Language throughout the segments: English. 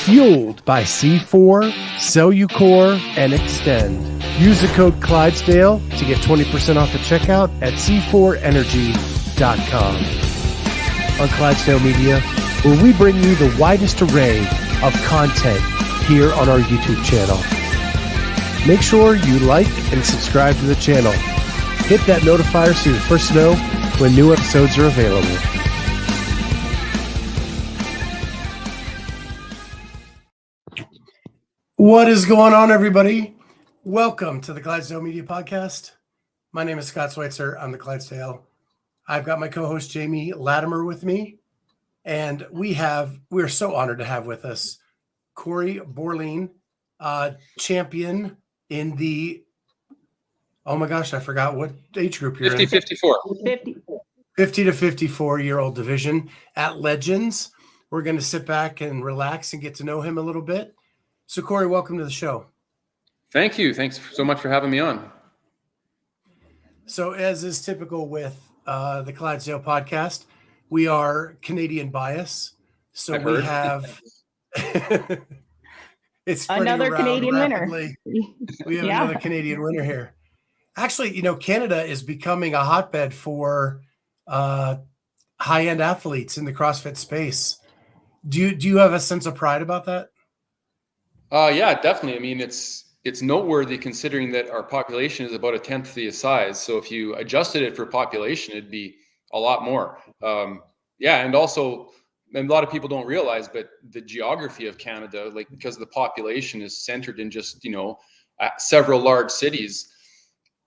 Fueled by C4, Cellucor, and Extend. Use the code Clydesdale to get 20% off at checkout at c4energy.com. On Clydesdale Media, where we bring you the widest array of content here on our YouTube channel. Make sure you like and subscribe to the channel. Hit that notifier so you're first to know when new episodes are available. What is going on, everybody? Welcome to the Clydesdale Media Podcast. My name is Scott Schweitzer. I'm the Clydesdale. I've got my co-host Jamie Latimer with me, and we're so honored to have with us Corey Borolien, champion in the, oh my gosh, I forgot what age group you're 50, in. 54. 50 to 54-year-old division at Legends. We're going to sit back and relax and get to know him a little bit. So, Corey, welcome to the show. Thank you. Thanks so much for having me on. So, as is typical with the Clydesdale podcast, we are Canadian bias. So we have it's another Canadian rapidly. Winner. We have another Canadian winner here. Actually, Canada is becoming a hotbed for high-end athletes in the CrossFit space. Do you have a sense of pride about that? Yeah, definitely. I mean, it's noteworthy considering that our population is about a tenth the size. So if you adjusted it for population, it'd be a lot more. And also, and a lot of people don't realize, but the geography of Canada, like because the population is centered in just several large cities,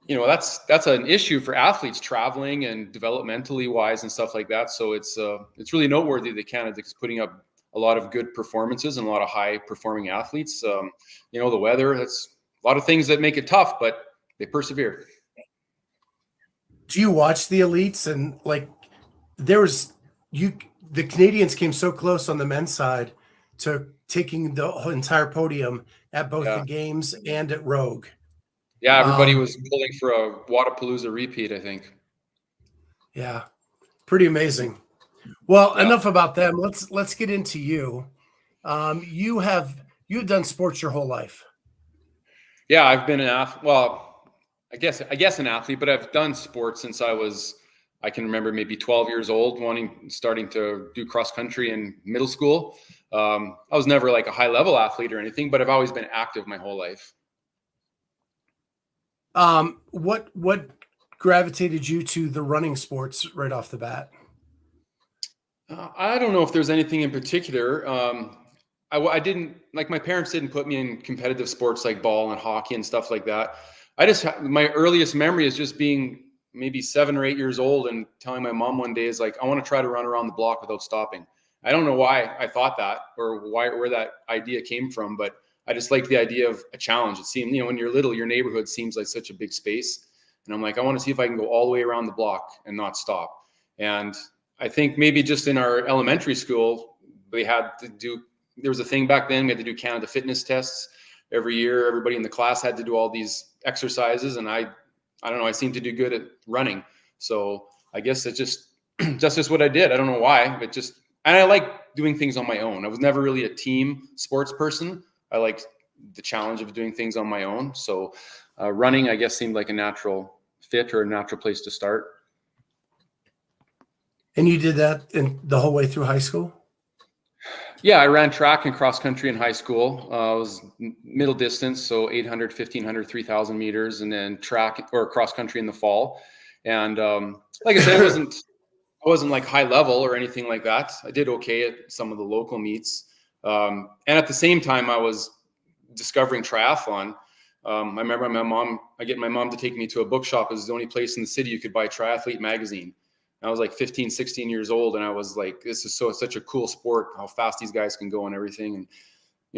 that's an issue for athletes traveling and developmentally wise and stuff like that. So it's really noteworthy that Canada is putting up a lot of good performances and a lot of high performing athletes. The weather, that's a lot of things that make it tough, but they persevere. Do you watch the elites? And the Canadians came so close on the men's side to taking the entire podium at both the games and at Rogue. Yeah, everybody was pulling for a Wadapalooza repeat, I think. Yeah, pretty amazing. Well, enough about them. Let's get into you. You've done sports your whole life. Yeah, I've been an athlete. Well, I guess an athlete, but I've done sports since I can remember maybe 12 years old, starting to do cross country in middle school. I was never like a high level athlete or anything, but I've always been active my whole life. What gravitated you to the running sports right off the bat? I don't know if there's anything in particular. I didn't, like, my parents didn't put me in competitive sports like ball and hockey and stuff like that. My earliest memory is just being maybe 7 or 8 years old and telling my mom one day is like, I want to try to run around the block without stopping. I don't know why I thought that or where that idea came from, but I just liked the idea of a challenge. It seemed, when you're little, your neighborhood seems like such a big space. And I'm like, I want to see if I can go all the way around the block and not stop. And I think maybe just in our elementary school, there was a thing back then, we had to do Canada fitness tests every year. Everybody in the class had to do all these exercises. And I don't know, I seemed to do good at running. So I guess that's just what I did. I don't know why, but and I like doing things on my own. I was never really a team sports person. I liked the challenge of doing things on my own. So running, I guess, seemed like a natural fit or a natural place to start. And you did that the whole way through high school? Yeah, I ran track and cross country in high school. I was middle distance, so 800, 1500, 3000 meters, and then track or cross country in the fall. And like I said, I wasn't like high level or anything like that. I did okay at some of the local meets. And at the same time, I was discovering triathlon. I remember I get my mom to take me to a bookshop. It was the only place in the city you could buy Triathlete magazine. I was like 15, 16 years old. And I was like, this is such a cool sport, how fast these guys can go and everything. And,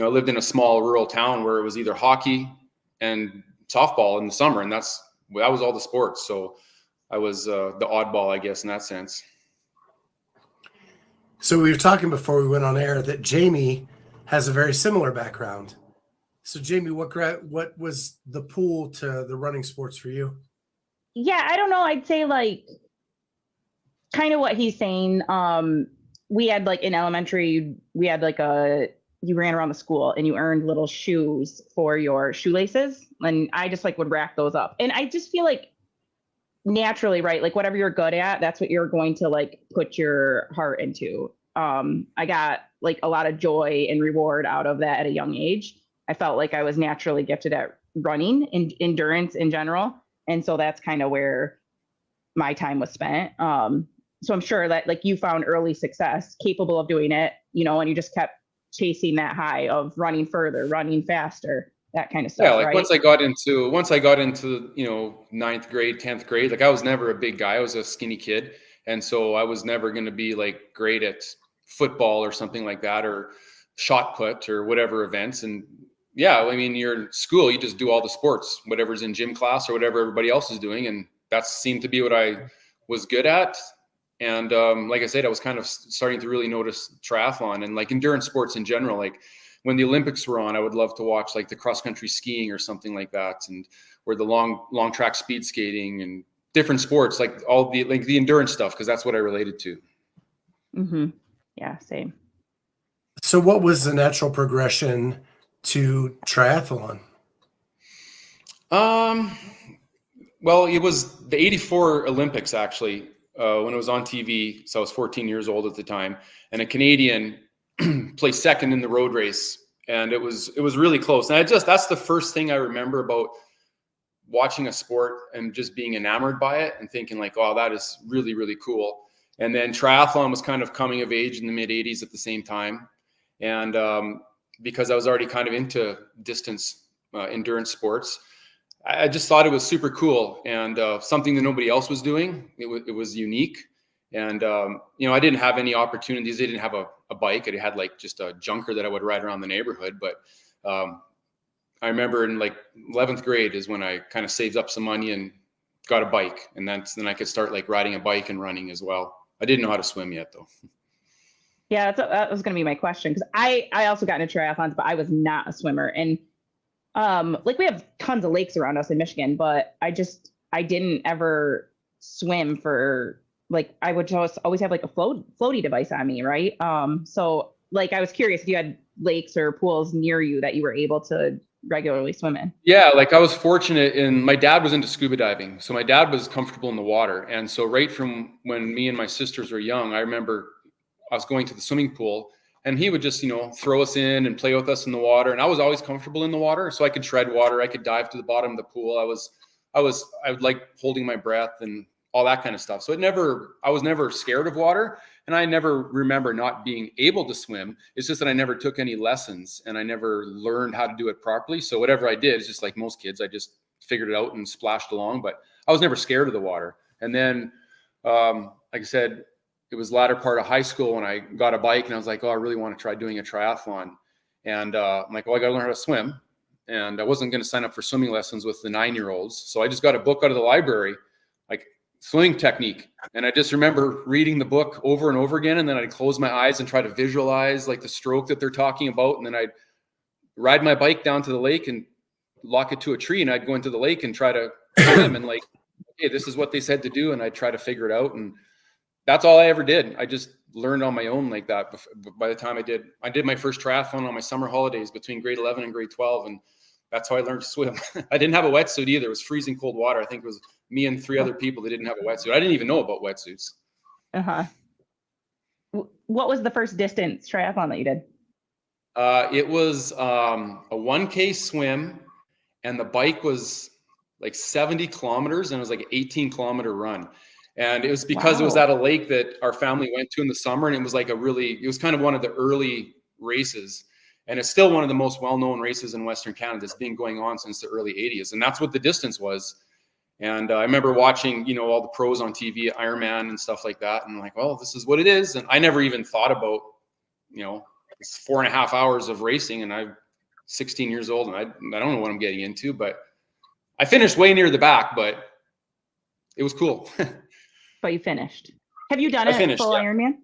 I lived in a small rural town where it was either hockey and softball in the summer. And that was all the sports. So I was the oddball, I guess, in that sense. So we were talking before we went on air that Jamie has a very similar background. So Jamie, what was the pull to the running sports for you? Yeah, I don't know. I'd say like kind of what he's saying. We had like in elementary, we had like a you ran around the school and you earned little shoes for your shoelaces. And I just like would rack those up. And I just feel like naturally, right? Like whatever you're good at, that's what you're going to like put your heart into. I got like a lot of joy and reward out of that at a young age. I felt like I was naturally gifted at running and endurance in general. And so that's kind of where my time was spent. So I'm sure that like you found early success, capable of doing it, you know, and you just kept chasing that high of running further, running faster, that kind of stuff. Yeah, like right? once I got into, you know, 9th grade, 10th grade, like I was never a big guy. I was a skinny kid. And so I was never going to be like great at football or something like that, or shot put or whatever events. And yeah, I mean, you're in school, you just do all the sports, whatever's in gym class or whatever everybody else is doing. And that seemed to be what I was good at. And like I said, I was kind of starting to really notice triathlon and like endurance sports in general. Like when the Olympics were on, I would love to watch like the cross country skiing or something like that, and or the long track speed skating and different sports, like all the like the endurance stuff, because that's what I related to. Mm-hmm. Yeah, same. So what was the natural progression to triathlon? Well, it was the '84 Olympics actually, when it was on TV. So I was 14 years old at the time, and a Canadian placed second in the road race, and it was really close. And that's the first thing I remember about watching a sport and just being enamored by it and thinking like, oh, that is really, really cool. And then triathlon was kind of coming of age in the mid 80s at the same time. And because I was already kind of into distance endurance sports, I just thought it was super cool and something that nobody else was doing. It was unique. And, you know, I didn't have any opportunities. I didn't have a bike. I had like just a junker that I would ride around the neighborhood. But I remember in like 11th grade is when I kind of saved up some money and got a bike. And then I could start like riding a bike and running as well. I didn't know how to swim yet though. Yeah, that was going to be my question, because I also got into triathlons, but I was not a swimmer. And like we have tons of lakes around us in Michigan, but I didn't ever swim for like, I would just always have like a floaty device on me, right? So like I was curious if you had lakes or pools near you that you were able to regularly swim in. Yeah, like I was fortunate in my dad was into scuba diving. So my dad was comfortable in the water. And so right from when me and my sisters were young, I remember I was going to the swimming pool and he would just, you know, throw us in and play with us in the water. And I was always comfortable in the water. So I could tread water. I could dive to the bottom of the pool. I would like holding my breath and all that kind of stuff. So I was never scared of water. And I never remember not being able to swim. It's just that I never took any lessons and I never learned how to do it properly. So whatever I did, it's just like most kids, I just figured it out and splashed along, but I was never scared of the water. And then, like I said, it was latter part of high school when I got a bike and I was like, oh, I really want to try doing a triathlon. And I'm like, oh, I got to learn how to swim. And I wasn't going to sign up for swimming lessons with the 9-year-olds. So I just got a book out of the library, like swimming technique. And I just remember reading the book over and over again. And then I'd close my eyes and try to visualize like the stroke that they're talking about. And then I'd ride my bike down to the lake and lock it to a tree. And I'd go into the lake and try to swim and like, okay, this is what they said to do. And I'd try to figure it out. And that's all I ever did. I just learned on my own like that. By the time I did my first triathlon on my summer holidays between grade 11 and grade 12. And that's how I learned to swim. I didn't have a wetsuit either. It was freezing cold water. I think it was me and 3 other people that didn't have a wetsuit. I didn't even know about wetsuits. Uh-huh. What was the first distance triathlon that you did? It was a 1K swim, and the bike was like 70 kilometers, and it was like an 18-kilometer run. And it was because it was at a lake that our family went to in the summer, and it was like it was kind of one of the early races. And it's still one of the most well-known races in Western Canada. It's been going on since the early 80s. And that's what the distance was. And I remember watching, you know, all the pros on TV, Ironman and stuff like that. And I'm like, well, this is what it is. And I never even thought about, you know, it's 4.5 hours of racing. And I'm 16 years old and I don't know what I'm getting into, but I finished way near the back, but it was cool. But you finished. Have you done it full Ironman?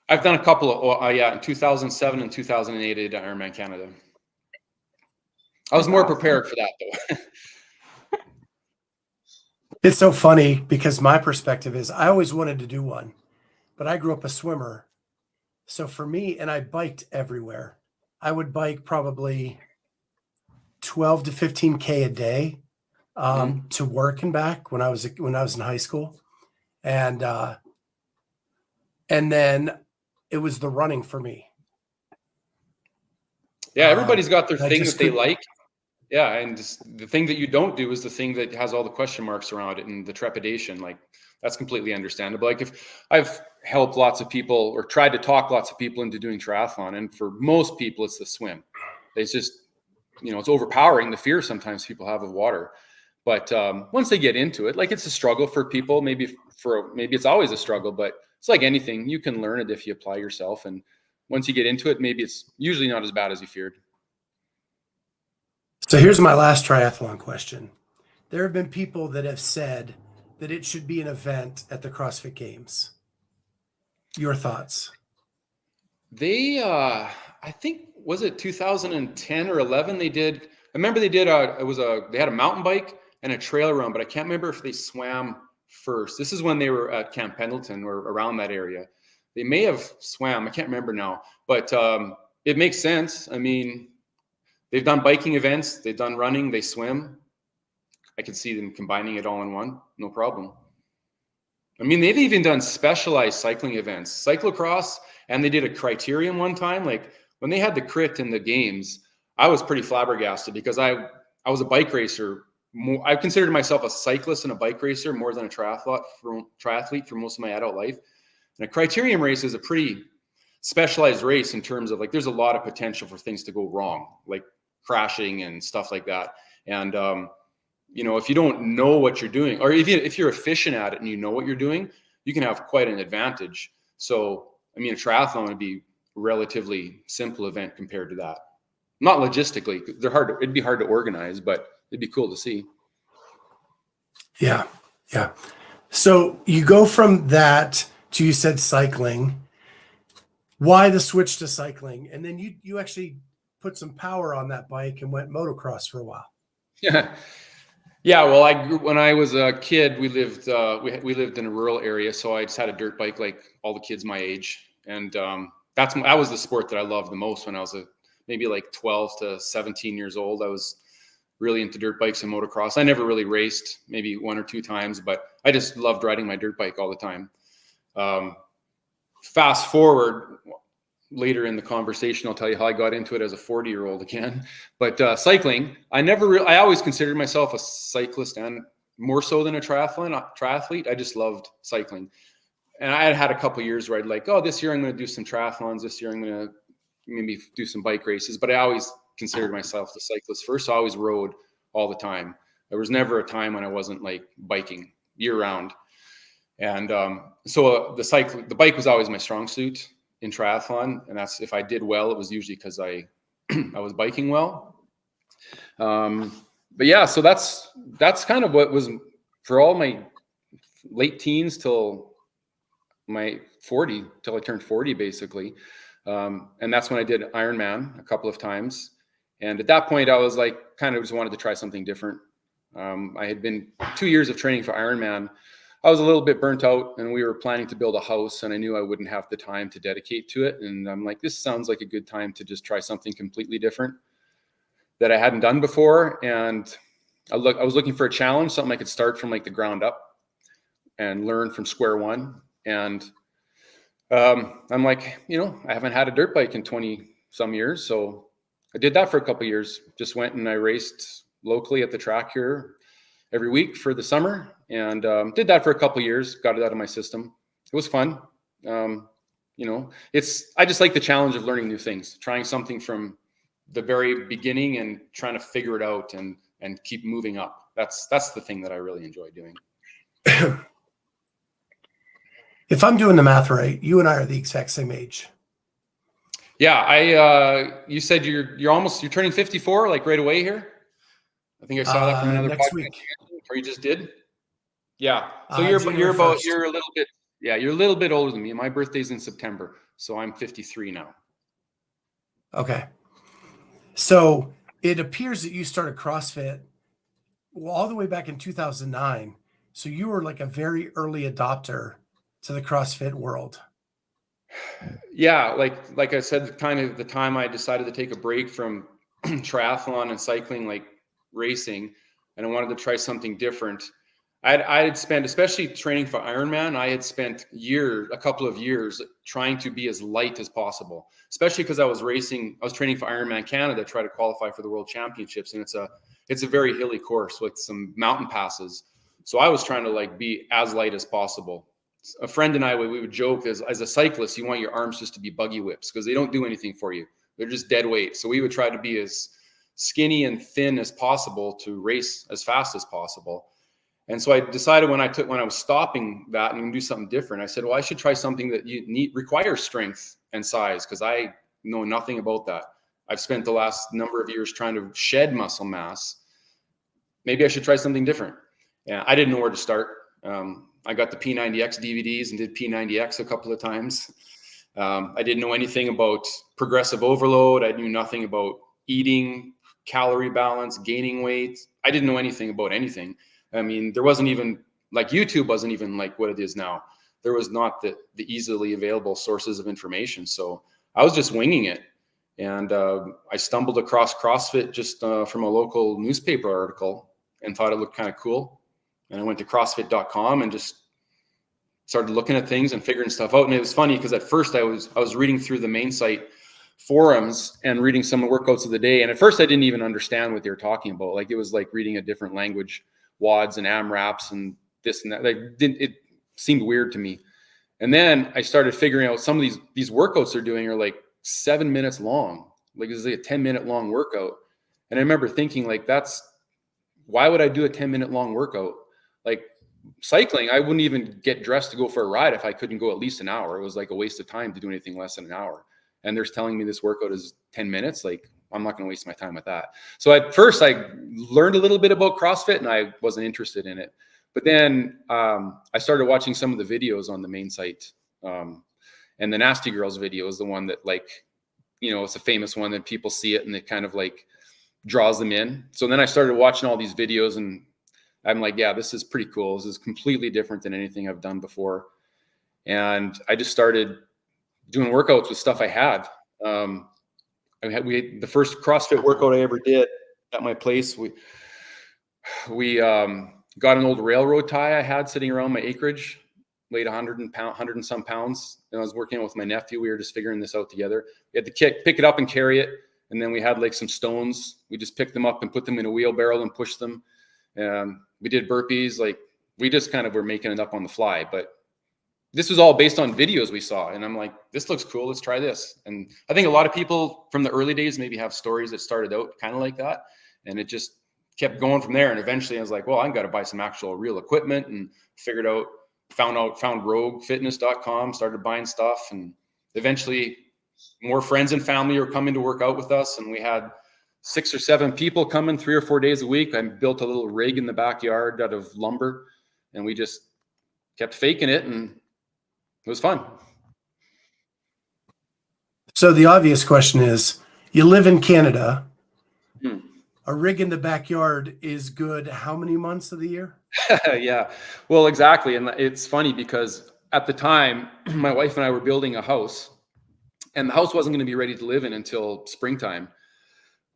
I've done a couple of, in 2007 and 2008, I did Ironman Canada. I was more prepared for that though. It's so funny because my perspective is I always wanted to do one, but I grew up a swimmer. So for me, and I biked everywhere. I would bike probably 12 to 15K a day to work and back when I was in high school. And then it was the running for me. Yeah, everybody's got their I thing just that they couldn't- like. Yeah, and just the thing that you don't do is the thing that has all the question marks around it and the trepidation. Like, that's completely understandable. Like, if I've helped lots of people or tried to talk lots of people into doing triathlon, and for most people, it's the swim. It's just, it's overpowering, the fear sometimes people have of water. But once they get into it, like, it's a struggle for people. Maybe it's always a struggle, but it's like anything. You can learn it if you apply yourself. And once you get into it, maybe it's usually not as bad as you feared. So here's my last triathlon question. There have been people that have said that it should be an event at the CrossFit Games. Your thoughts? They, I think, was it 2010 or 11? I remember they had a mountain bike and a trail run, but I can't remember if they swam first. This is when they were at Camp Pendleton or around that area. They may have swam. I can't remember now, but it makes sense. I mean, they've done biking events, they've done running, they swim. I could see them combining it all in one, no problem. I mean, they've even done specialized cycling events, cyclocross, and they did a criterium one time. Like, when they had the crit in the games, I was pretty flabbergasted because I was a bike racer. I considered myself a cyclist and a bike racer more than a triathlete for most of my adult life. And a criterium race is a pretty specialized race in terms of, like, there's a lot of potential for things to go wrong, like crashing and stuff like that. And if you don't know what you're doing, or if you're efficient at it and you know what you're doing, you can have quite an advantage. So, I mean, a triathlon would be a relatively simple event compared to that. Not logistically, it'd be hard to organize, but it'd be cool to see. Yeah. So you go from that to, you said, cycling. Why the switch to cycling? And then you actually put some power on that bike and went motocross for a while. Yeah. Yeah, well, when I was a kid, we lived in a rural area, so I just had a dirt bike like all the kids my age, and that was the sport that I loved the most when I was maybe like 12 to 17 years old. I was really into dirt bikes and motocross. I never really raced, maybe one or two times, but I just loved riding my dirt bike all the time. Fast forward, later in the conversation, I'll tell you how I got into it as a 40-year-old again. But cycling, I always considered myself a cyclist, and more so than a triathlete. I just loved cycling. And I had a couple of years where I'd like, this year I'm going to do some triathlons. This year I'm going to maybe do some bike races. But I always considered myself the cyclist first. So I always rode all the time. There was never a time when I wasn't like biking year round. And so the bike was always my strong suit in triathlon, and that's, if I did well, it was usually because I was biking well. But yeah, so that's kind of what was for all my late teens till my 40, till I turned 40, basically. And that's when I did Ironman a couple of times. And at that point, I was like, kind of just wanted to try something different. I had been 2 years of training for Ironman. I was a little bit burnt out, and we were planning to build a house, and I knew I wouldn't have the time to dedicate to it. And I'm like, this sounds like a good time to just try something completely different that I hadn't done before. And I was looking for a challenge, something I could start from like the ground up and learn from square one. And I'm like, I haven't had a dirt bike in 20 some years. So I did that for a couple of years, just went and I raced locally at the track here every week for the summer, and did that for a couple of years, got it out of my system. It was fun. I just like the challenge of learning new things, trying something from the very beginning and trying to figure it out and keep moving up. That's the thing that I really enjoy doing. If I'm doing the math right, you and I are the exact same age. Yeah, you said you're turning 54, like right away here. I think I saw that from another next podcast, week. or you just did. Yeah, so You're a little bit older than me. My birthday's in September, so I'm 53 now. Okay, so it appears that you started CrossFit all the way back in 2009. So you were like a very early adopter to the CrossFit world. Yeah, like I said, kind of the time I decided to take a break from triathlon and cycling, like racing, and I wanted to try something different. I had spent, especially training for Ironman, I had spent a couple of years trying to be as light as possible, especially because I was training for Ironman Canada, to try to qualify for the World Championships. And it's a very hilly course with some mountain passes. So I was trying to like be as light as possible. A friend and I, we would joke, as a cyclist, you want your arms just to be buggy whips because they don't do anything for you. They're just dead weight. So we would try to be as skinny and thin as possible to race as fast as possible. And so I decided when I was stopping that and do something different, I said, well, I should try something that requires strength and size, because I know nothing about that. I've spent the last number of years trying to shed muscle mass. Maybe I should try something different. Yeah, I didn't know where to start. I got the P90X DVDs and did P90X a couple of times. I didn't know anything about progressive overload. I knew nothing about eating, calorie balance, gaining weight. I didn't know anything about anything. I mean, there wasn't even, like, YouTube wasn't even like what it is now. There was not the easily available sources of information. So I was just winging it. And I stumbled across CrossFit just from a local newspaper article and thought it looked kind of cool. And I went to CrossFit.com and just started looking at things and figuring stuff out. And it was funny because at first I was reading through the main site forums and reading some of the workouts of the day. And at first I didn't even understand what they were talking about. Like, it was like reading a different language, WODs and AMRAPs and this and that. It seemed weird to me. And then I started figuring out some of these workouts they're doing are like 7 minutes long. Like, it's like a 10-minute long workout. And I remember thinking, like, why would I do a 10-minute long workout? Like, cycling, I wouldn't even get dressed to go for a ride if I couldn't go at least an hour. It was like a waste of time to do anything less than an hour. And they're telling me this workout is 10 minutes. Like, I'm not going to waste my time with that. So at first I learned a little bit about CrossFit and I wasn't interested in it. But then I started watching some of the videos on the main site. And the Nasty Girls video is the one that, like, it's a famous one that people see it and it kind of like draws them in. So then I started watching all these videos and I'm like, yeah, this is pretty cool. This is completely different than anything I've done before. And I just started doing workouts with stuff I had. The first CrossFit workout I ever did at my place, we got an old railroad tie I had sitting around my acreage, weighed 100 and some pounds. And I was working out with my nephew. We were just figuring this out together. We had to pick it up and carry it. And then we had like some stones. We just picked them up and put them in a wheelbarrow and pushed them. We did burpees. Like, we just kind of were making it up on the fly, but this was all based on videos we saw. And I'm like, this looks cool. Let's try this. And I think a lot of people from the early days maybe have stories that started out kind of like that. And it just kept going from there. And eventually I was like, well, I've got to buy some actual real equipment, and found roguefitness.com, started buying stuff. And eventually more friends and family were coming to work out with us. And we had 6 or 7 people coming 3 or 4 days a week. I built a little rig in the backyard out of lumber, and we just kept faking it, and it was fun. So the obvious question is, you live in Canada. A rig in the backyard is good how many months of the year? Yeah, well, exactly. And it's funny because at the time, my wife and I were building a house, and the house wasn't going to be ready to live in until springtime.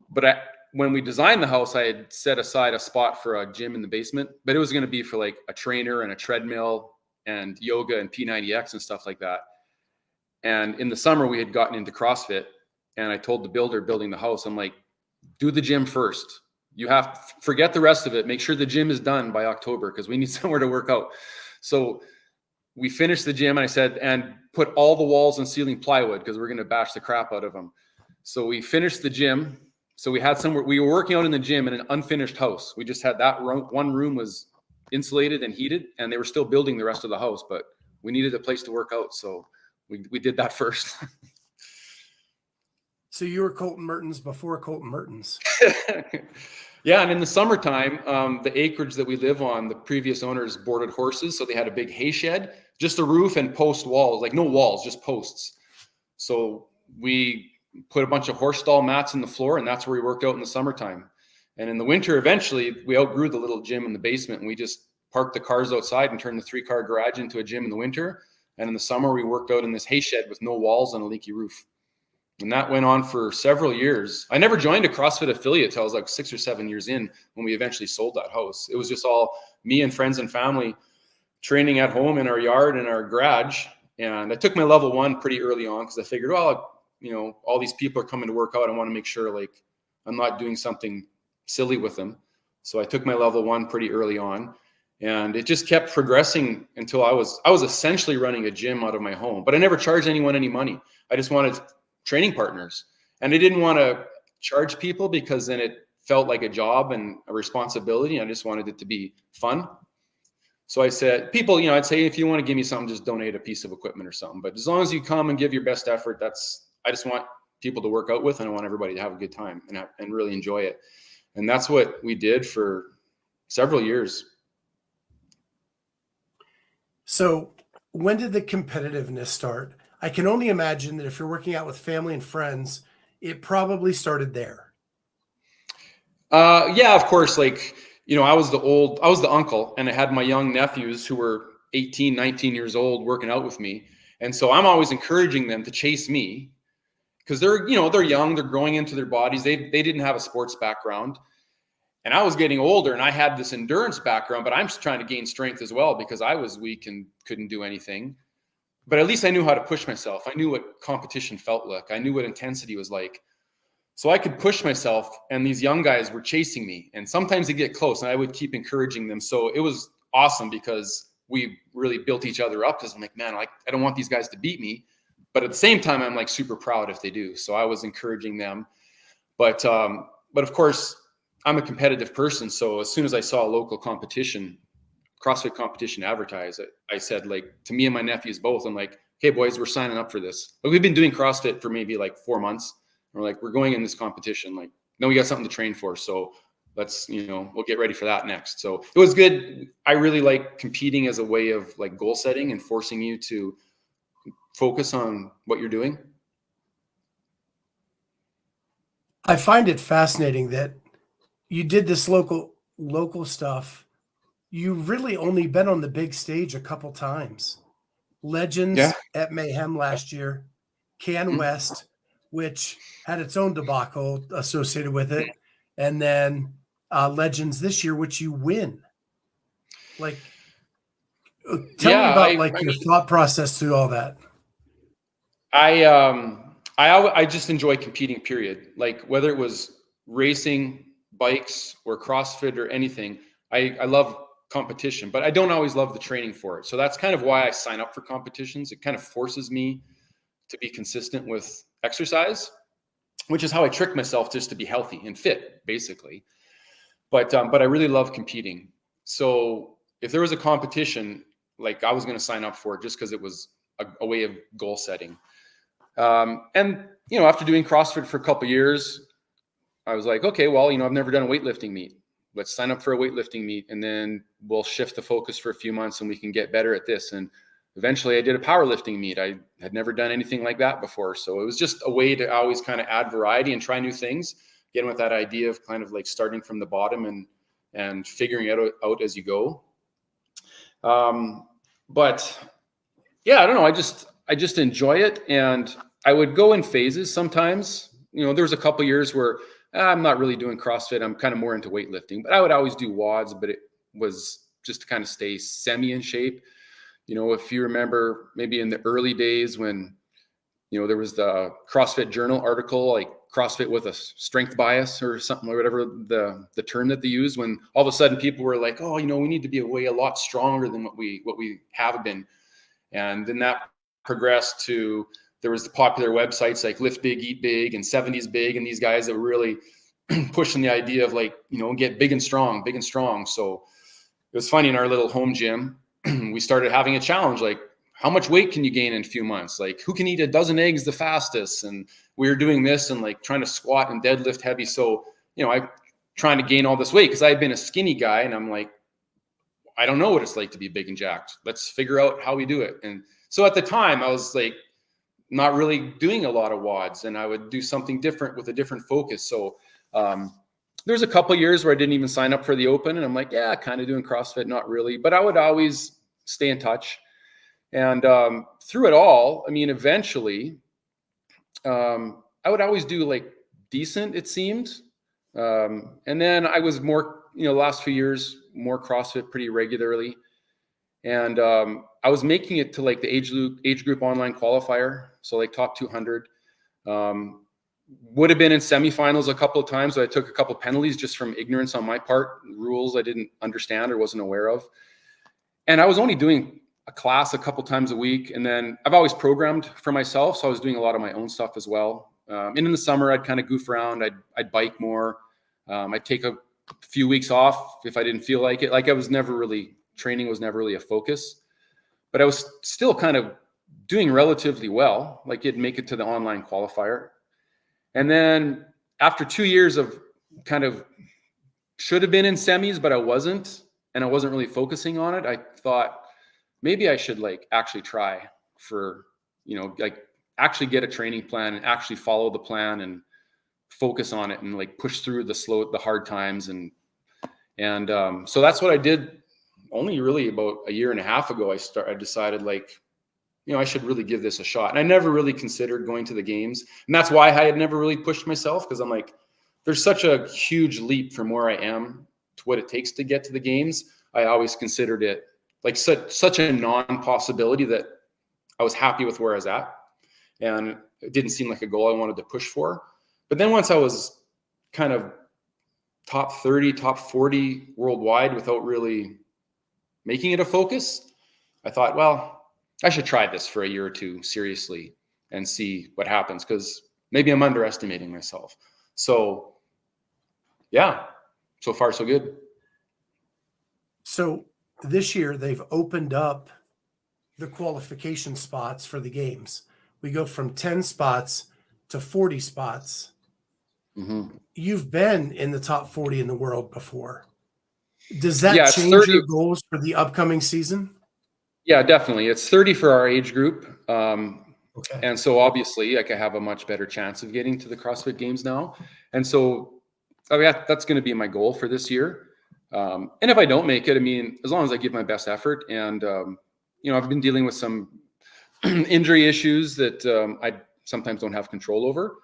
But when we designed the house, I had set aside a spot for a gym in the basement, but it was going to be for like a trainer and a treadmill and yoga and P90X and stuff like that. And in the summer, we had gotten into CrossFit, and I told the builder building the house, I'm like, do the gym first. You have to forget the rest of it. Make sure the gym is done by October, because we need somewhere to work out. So we finished the gym, and I said, and put all the walls and ceiling plywood, because we're going to bash the crap out of them. So we finished the gym. So we had somewhere, we were working out in the gym in an unfinished house. We just had that one room was insulated and heated, and they were still building the rest of the house, but we needed a place to work out. So we did that first. So you were Colton Mertens before Colton Mertens. Yeah. And in the summertime, the acreage that we live on, the previous owners boarded horses. So they had a big hay shed, just a roof and post walls, like no walls, just posts. So we put a bunch of horse stall mats in the floor, and that's where we worked out in the summertime. And in the winter, eventually we outgrew the little gym in the basement, and we just parked the cars outside and turned the 3-car garage into a gym in the winter. And in the summer, we worked out in this hay shed with no walls and a leaky roof. And that went on for several years. I never joined a CrossFit affiliate till I was like 6 or 7 years in, when we eventually sold that house. It was just all me and friends and family training at home in our yard, in our garage. And I took my level 1 pretty early on, because I figured, well, you know, all these people are coming to work out. I want to make sure like I'm not doing something silly with them. So I took my level 1 pretty early on, and it just kept progressing until I was essentially running a gym out of my home. But I never charged anyone any money. I just wanted training partners, and I didn't want to charge people, because then it felt like a job and a responsibility. I just wanted it to be fun. So I said, people, you know, I'd say, if you want to give me something, just donate a piece of equipment or something. But as long as you come and give your best effort, I just want people to work out with, and I want everybody to have a good time and really enjoy it. And that's what we did for several years. So when did the competitiveness start? I can only imagine that if you're working out with family and friends, it probably started there. Yeah, of course. Like, you know, I was the uncle, and I had my young nephews who were 18, 19 years old working out with me. And so I'm always encouraging them to chase me, because they're young, they're growing into their bodies. They didn't have a sports background. And I was getting older, and I had this endurance background, but I'm just trying to gain strength as well, because I was weak and couldn't do anything. But at least I knew how to push myself. I knew what competition felt like. I knew what intensity was like. So I could push myself, and these young guys were chasing me, and sometimes they get close, and I would keep encouraging them. So it was awesome, because we really built each other up, because I'm like, man, I don't want these guys to beat me. But at the same time, I'm like super proud if they do. So I was encouraging them. But of course, I'm a competitive person. So as soon as I saw a local competition, CrossFit competition advertised, I said, like, to me and my nephews both, I'm like, hey boys, we're signing up for this. But we've been doing CrossFit for maybe like 4 months. We're like, we're going in this competition. Like, then we got something to train for. So let's, we'll get ready for that next. So it was good. I really like competing as a way of like goal setting and forcing you to focus on what you're doing. I find it fascinating that you did this local stuff. You've really only been on the big stage a couple times. Legends Yeah. at Mayhem last year, Can West, which had its own debacle associated with it, and then Legends this year, which you win. Like, tell me about your thought process through all that. I just enjoy competing, period. Like, whether it was racing, bikes, or CrossFit or anything, I love competition, but I don't always love the training for it. So that's kind of why I sign up for competitions. It kind of forces me to be consistent with exercise, which is how I trick myself just to be healthy and fit, basically. But I really love competing. So if there was a competition, like, I was going to sign up for it just because it was a way of goal setting. And after doing CrossFit for a couple of years, I was like, okay, well, I've never done a weightlifting meet. Let's sign up for a weightlifting meet, and then we'll shift the focus for a few months and we can get better at this. And eventually I did a powerlifting meet. I had never done anything like that before. So it was just a way to always kind of add variety and try new things, getting with that idea of kind of like starting from the bottom and figuring it out as you go. But yeah, I don't know. I just enjoy it. And I would go in phases sometimes. There was a couple years where I'm not really doing CrossFit. I'm kind of more into weightlifting, but I would always do WODs, but it was just to kind of stay semi in shape. If you remember maybe in the early days when, there was the CrossFit Journal article, like CrossFit with a strength bias or something, or whatever the term that they use, when all of a sudden people were like, oh, we need to be a lot stronger than what we have been. And then that progressed to, there was the popular websites like Lift Big, Eat Big, and 70s Big, and these guys that were really pushing the idea of like, get big and strong. So it was funny, in our little home gym, we started having a challenge, like, how much weight can you gain in a few months? Like, who can eat a dozen eggs the fastest? And we were doing this and like trying to squat and deadlift heavy. So, I'm trying to gain all this weight because I had been a skinny guy, and I'm like, I don't know what it's like to be big and jacked. Let's figure out how we do it. And so at the time I was like, not really doing a lot of WODs, and I would do something different with a different focus. So there's a couple of years where I didn't even sign up for the open, and I'm like, yeah, kind of doing CrossFit, not really, but I would always stay in touch. And through it all, I mean, eventually, I would always do like decent, it seemed. And then I was more, the last few years, more CrossFit pretty regularly. And I was making it to like the age group online qualifier. So like top 200. Would have been in semifinals a couple of times. So I took a couple of penalties just from ignorance on my part, rules I didn't understand or wasn't aware of. And I was only doing a class a couple times a week. And then I've always programmed for myself. So I was doing a lot of my own stuff as well. And in the summer, I'd kind of goof around. I'd bike more. I'd take a few weeks off if I didn't feel like it. Like training was never really a focus, but I was still kind of doing relatively well. Like it'd make it to the online qualifier. And then after 2 years of kind of should have been in semis, but I wasn't, and I wasn't really focusing on it. I thought maybe I should like actually try for, like actually get a training plan and actually follow the plan and focus on it and like push through the hard times. And so that's what I did. Only really about a year and a half ago, I decided like, I should really give this a shot. And I never really considered going to the games. And that's why I had never really pushed myself, because I'm like, there's such a huge leap from where I am to what it takes to get to the games. I always considered it like such a non-possibility that I was happy with where I was at. And it didn't seem like a goal I wanted to push for. But then once I was kind of top 30, top 40 worldwide without really making it a focus, I thought, well, I should try this for a year or two seriously and see what happens, because maybe I'm underestimating myself. So yeah, so far so good. So this year they've opened up the qualification spots for the games. We go from 10 spots to 40 spots. Mm-hmm. You've been in the top 40 in the world before. Does that change 30. Your goals for the upcoming season? Yeah, definitely. It's 30 for our age group. Okay. And so obviously like I have a much better chance of getting to the CrossFit Games now. And so that's going to be my goal for this year. And if I don't make it, I mean, as long as I give my best effort, and, I've been dealing with some injury issues that I sometimes don't have control over.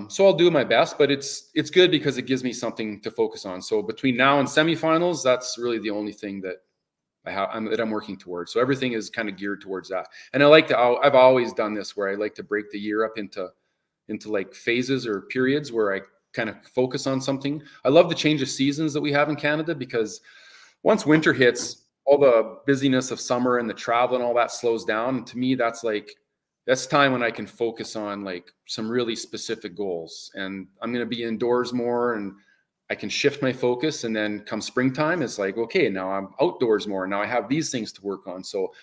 So I'll do my best, but it's good because it gives me something to focus on. So between now and semifinals, that's really the only thing that I'm working towards. So everything is kind of geared towards that. And I've always done this where I like to break the year up into like phases or periods where I kind of focus on something. I love the change of seasons that we have in Canada, because once winter hits, all the busyness of summer and the travel and all that slows down. And to me, that's time when I can focus on like some really specific goals, and I'm going to be indoors more, and I can shift my focus. And then come springtime, it's like, okay, now I'm outdoors more. Now I have these things to work on. So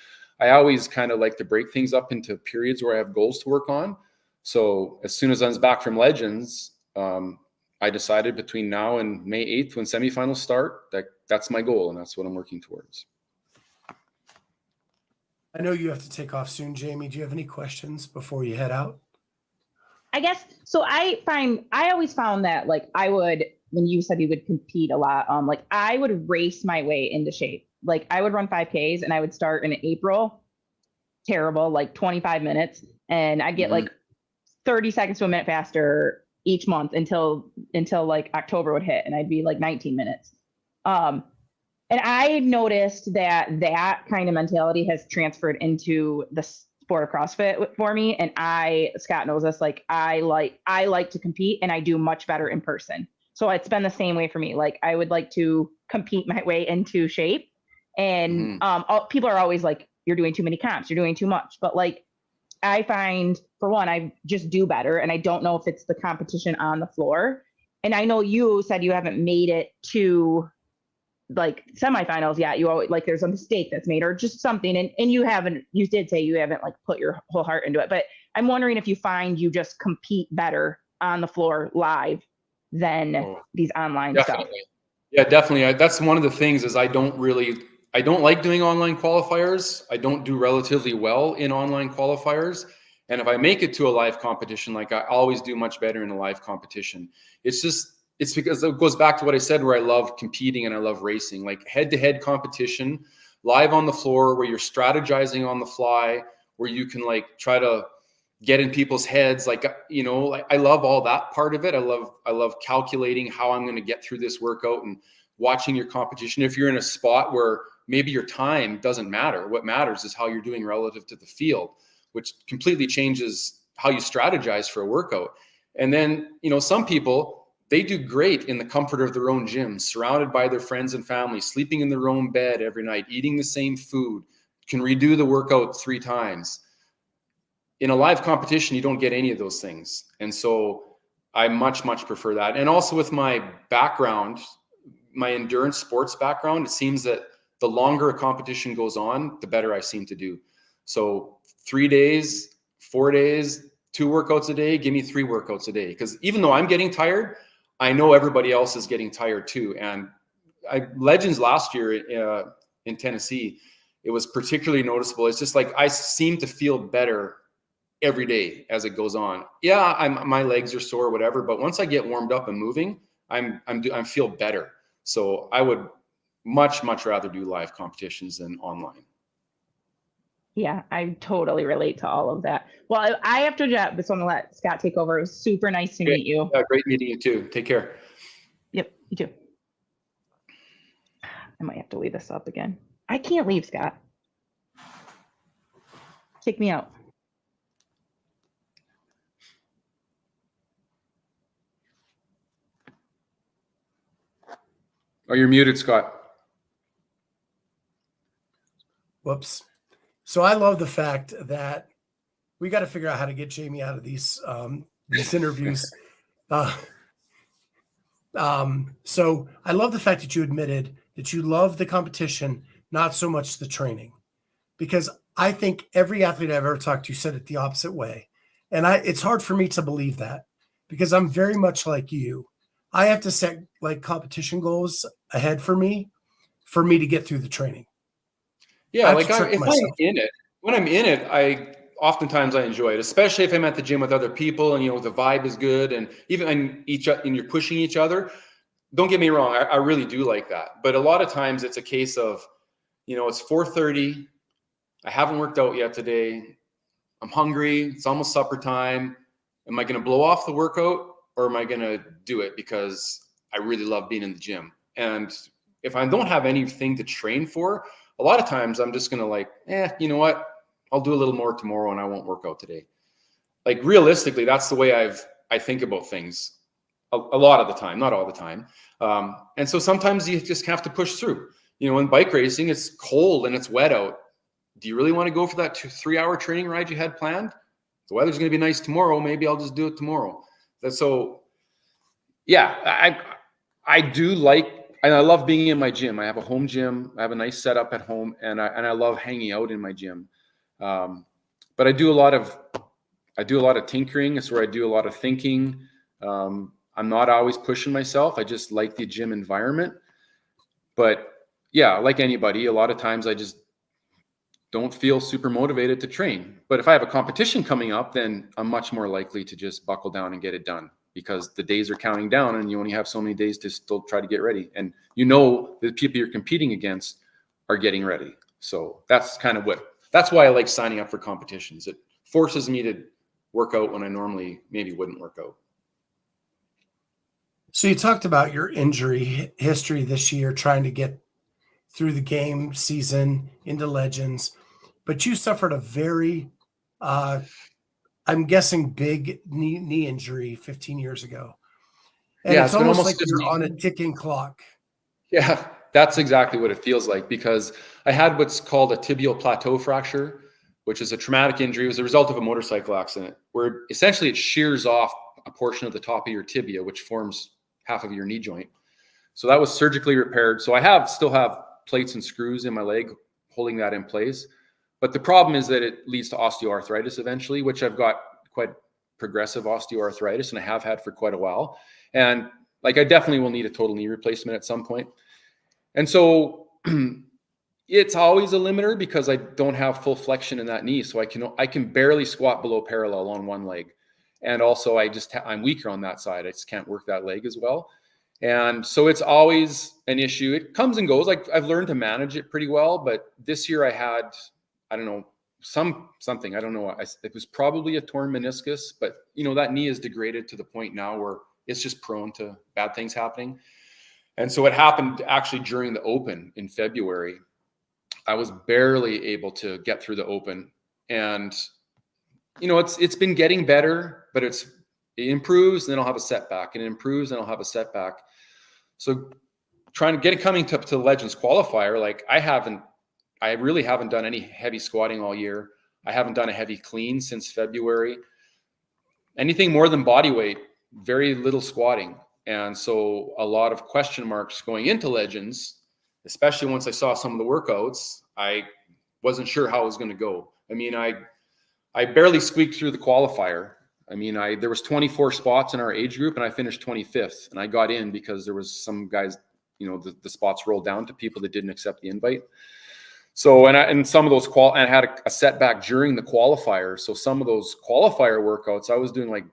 I always kind of like to break things up into periods where I have goals to work on. So as soon as I was back from Legends, I decided between now and May 8th, when semifinals start, that's my goal, and that's what I'm working towards. I know you have to take off soon, Jamie. Do you have any questions before you head out? I guess so. I always found that like when you said you would compete a lot, like I would race my way into shape. Like I would run 5Ks and I would start in April, terrible, like 25 minutes, and I'd get like 30 seconds to a minute faster each month until like October would hit, and I'd be like 19 minutes. And I noticed that kind of mentality has transferred into the sport of CrossFit for me. And Scott knows this, like I like to compete, and I do much better in person. So it's been the same way for me. Like I would like to compete my way into shape. And people are always like, you're doing too many comps, you're doing too much. But like, I find, for one, I just do better. And I don't know if it's the competition on the floor. And I know you said you haven't made it to like semifinals yet. You always like, there's a mistake that's made or just something. And you did say you haven't like put your whole heart into it. But I'm wondering if you find you just compete better on the floor live than these online stuff. Yeah, definitely. That's one of the things is I don't like doing online qualifiers. I don't do relatively well in online qualifiers. And if I make it to a live competition, like I always do much better in a live competition. It's because it goes back to what I said, where I love competing and I love racing. Like head-to-head competition, live on the floor, where you're strategizing on the fly, where you can like try to get in people's heads. Like, like I love all that part of it. I love calculating how I'm going to get through this workout and watching your competition. If you're in a spot where maybe your time doesn't matter, what matters is how you're doing relative to the field, which completely changes how you strategize for a workout. And then, some people, they do great in the comfort of their own gym, surrounded by their friends and family, sleeping in their own bed every night, eating the same food, can redo the workout 3 times. In a live competition, you don't get any of those things. And so I much, much prefer that. And also with my background, my endurance sports background, it seems that the longer a competition goes on, the better I seem to do. So 3 days, 4 days, 2 workouts a day, give me 3 workouts a day. Because even though I'm getting tired, I know everybody else is getting tired too. And Legends last year in Tennessee, it was particularly noticeable. It's just like I seem to feel better every day as it goes on. Yeah, my legs are sore, whatever. But once I get warmed up and moving, I feel better. So I would much, much rather do live competitions than online. Yeah, I totally relate to all of that. Well, I have to just want to let Scott take over. It was super nice to meet you. Yeah, great meeting you too. Take care. Yep, you too. I might have to leave this up again. I can't leave, Scott. Kick me out. Oh, you're muted, Scott. Whoops. So I love the fact that we got to figure out how to get Jamie out of these interviews. So I love the fact that you admitted that you love the competition, not so much the training, because I think every athlete I've ever talked to said it the opposite way. And it's hard for me to believe that, because I'm very much like you. I have to set like competition goals ahead for me to get through the training. Yeah, like if I'm in it, when I'm in it, oftentimes I enjoy it, especially if I'm at the gym with other people and the vibe is good, and even and you're pushing each other. Don't get me wrong, I really do like that. But a lot of times it's a case of, it's 4:30, I haven't worked out yet today, I'm hungry, it's almost supper time. Am I going to blow off the workout, or am I going to do it because I really love being in the gym? And if I don't have anything to train for, a lot of times I'm just going to you know what? I'll do a little more tomorrow and I won't work out today. Like realistically, that's the way I think about things a lot of the time, not all the time. And so sometimes you just have to push through. In bike racing, it's cold and it's wet out. Do you really want to go for that 3 hour training ride you had planned? The weather's going to be nice tomorrow. Maybe I'll just do it tomorrow. Yeah, I do like, and I love being in my gym. I have a home gym. I have a nice setup at home, and I love hanging out in my gym. But I do a lot of tinkering. It's where I do a lot of thinking. I'm not always pushing myself. I just like the gym environment. But yeah, like anybody, a lot of times I just don't feel super motivated to train. But if I have a competition coming up, then I'm much more likely to just buckle down and get it done, because the days are counting down and you only have so many days to still try to get ready. And the people you're competing against are getting ready. So that's why I like signing up for competitions. It forces me to work out when I normally maybe wouldn't work out. So you talked about your injury history this year, trying to get through the game season into Legends, but you suffered a very, I'm guessing, big knee injury 15 years ago. And it's almost like you're on a ticking clock. Yeah, that's exactly what it feels like, because I had what's called a tibial plateau fracture, which is a traumatic injury. It was a result of a motorcycle accident where essentially it shears off a portion of the top of your tibia, which forms half of your knee joint. So that was surgically repaired. So I still have plates and screws in my leg holding that in place. But the problem is that it leads to osteoarthritis eventually, which I've got quite progressive osteoarthritis, and I have had for quite a while. And I definitely will need a total knee replacement at some point. And so it's always a limiter because I don't have full flexion in that knee. So I can barely squat below parallel on one leg. And also I'm weaker on that side. I just can't work that leg as well. And so it's always an issue. It comes and goes. Like I've learned to manage it pretty well, but this year I had, I don't know, something, I don't know. It was probably a torn meniscus, but that knee is degraded to the point now where it's just prone to bad things happening. And so it happened actually during the Open in February. I was barely able to get through the Open, and it's been getting better, but it improves, and then I'll have a setback, and it improves, and I'll have a setback. So coming to the Legends qualifier, like I really haven't done any heavy squatting all year. I haven't done a heavy clean since February. Anything more than body weight, very little squatting. And so a lot of question marks going into Legends, especially once I saw some of the workouts. I wasn't sure how it was going to go. I mean, I barely squeaked through the qualifier. I mean, there was 24 spots in our age group, and I finished 25th. And I got in because there was some guys, the spots rolled down to people that didn't accept the invite. So, and some of those I had a setback during the qualifier. So some of those qualifier workouts, I was doing like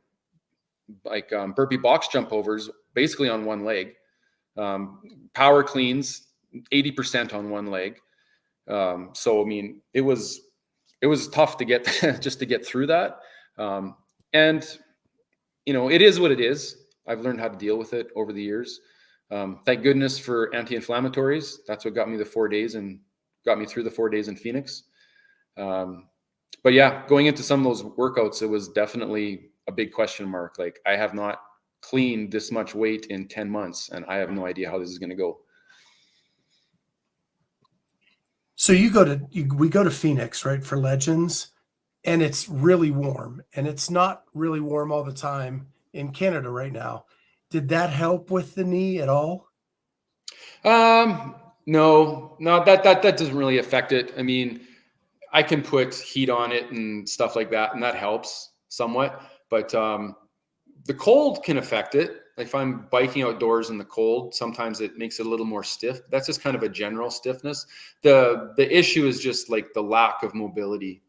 burpee box jump overs, basically on one leg, power cleans, 80% on one leg. So, I mean, it was tough to get just to get through that. And it is what it is. I've learned how to deal with it over the years. Thank goodness for anti-inflammatories. That's what got me the 4 days and got me through the 4 days in Phoenix. But yeah, going into some of those workouts, it was definitely a big question mark. Like, I have not cleaned this much weight in 10 months, and I have no idea how this is going to go. So we go to Phoenix, right, for Legends, and it's really warm, and it's not really warm all the time in Canada right now. Did that help with the knee at all? No, that doesn't really affect it. I mean, I can put heat on it and stuff like that, and that helps somewhat. But the cold can affect it. Like if I'm biking outdoors in the cold, sometimes it makes it a little more stiff. That's just kind of a general stiffness. The issue is just like the lack of mobility